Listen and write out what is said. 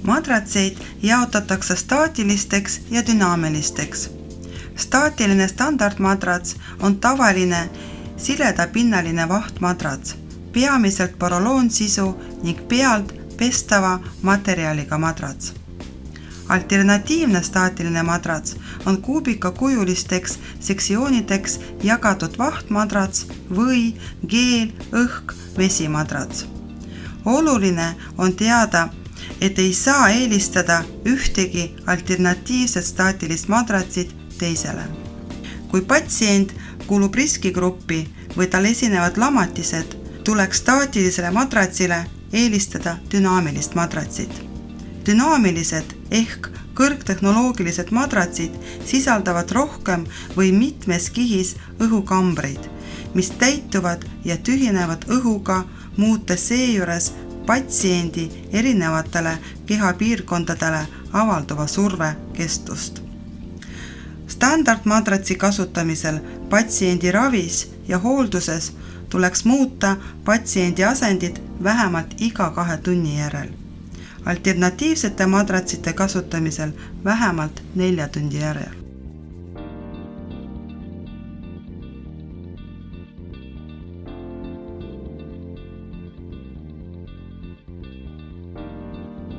Madratseid jaotatakse staatilisteks ja dünaamilisteks. Staatiline standardmadrats on tavaline siledapinnaline vahtmadrats, peamiselt poroloonsisu ning pealt pestava materjaliga madrats. Alternatiivne staatiline madrats on kuubikakujulisteks sektsioonideks jagatud vahtmadrats või geel, õhk, vesimadrats. Oluline on teada, et ei saa eelistada ühtegi alternatiivset staatilist madratsit teisele. Kui patsient kuulub riskigruppi või tal esinevad lamatised, tuleks staatilisele madratsile eelistada dünaamilist madratsit. Dünaamilised ehk kõrgtehnoloogilised madratsid sisaldavad rohkem või mitmes kihis õhukambreid, mis täituvad ja tühinevad õhuga, muutes seejuures patsiendi erinevatele kehapiirkondadele avalduva surve kestust. Standardmadratsi kasutamisel patsiendi ravis ja hoolduses tuleks muuta patsiendi asendid vähemalt iga 2 tunni järel. Alternatiivsete madratsite kasutamisel vähemalt 4 tunni järel.